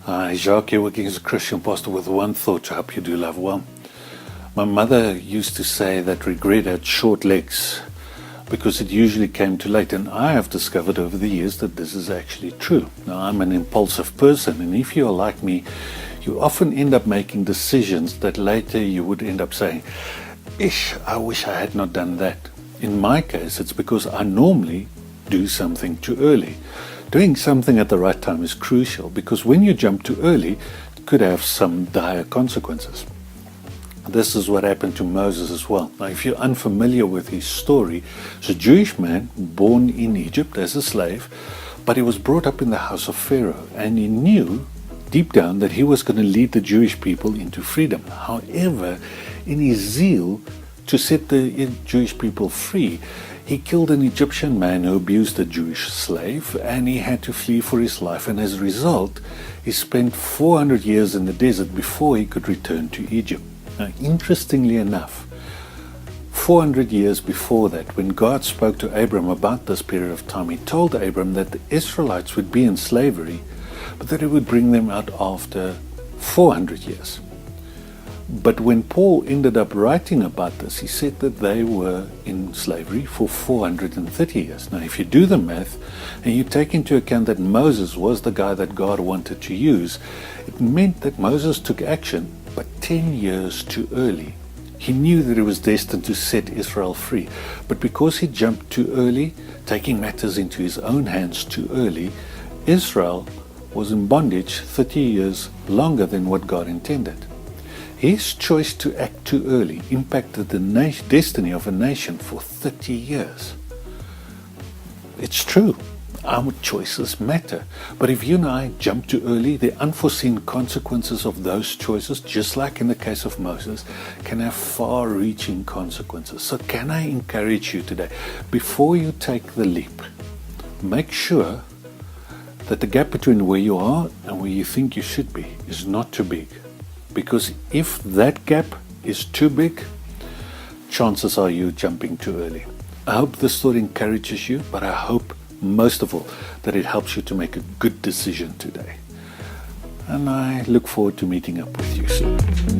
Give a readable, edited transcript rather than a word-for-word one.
Hi, Jacques here, working as a Christian pastor with one thought. I hope you do love well. My mother used to say that regret had short legs because it usually came too late, and I have discovered over the years that this is actually true. Now, I'm an impulsive person, and if you are like me, you often end up making decisions that later you would end up saying, "Ish, I wish I had not done that." In my case, it's because I normally do something too early. Doing something at the right time is crucial because when you jump too early, it could have some dire consequences. This is what happened to Moses as well. Now, if you're unfamiliar with his story, he's a Jewish man born in Egypt as a slave, but he was brought up in the house of Pharaoh, and he knew deep down that he was going to lead the Jewish people into freedom. However, in his zeal to set the Jewish people free, he killed an Egyptian man who abused a Jewish slave, and he had to flee for his life. And as a result, he spent 400 years in the desert before he could return to Egypt. Now, interestingly enough, 400 years before that, when God spoke to Abram about this period of time, he told Abram that the Israelites would be in slavery, but that he would bring them out after 400 years. But when Paul ended up writing about this, he said that they were in slavery for 430 years. Now, if you do the math and you take into account that Moses was the guy that God wanted to use, it meant that Moses took action, but 10 years too early. He knew that he was destined to set Israel free, but because he jumped too early, taking matters into his own hands too early, Israel was in bondage 30 years longer than what God intended. His choice to act too early impacted the destiny of a nation for 30 years. It's true, our choices matter. But if you and I jump too early, the unforeseen consequences of those choices, just like in the case of Moses, can have far-reaching consequences. So can I encourage you today, before you take the leap, make sure that the gap between where you are and where you think you should be is not too big. Because if that gap is too big, chances are you jumping too early. I hope this thought encourages you, but I hope most of all that it helps you to make a good decision today. And I look forward to meeting up with you soon.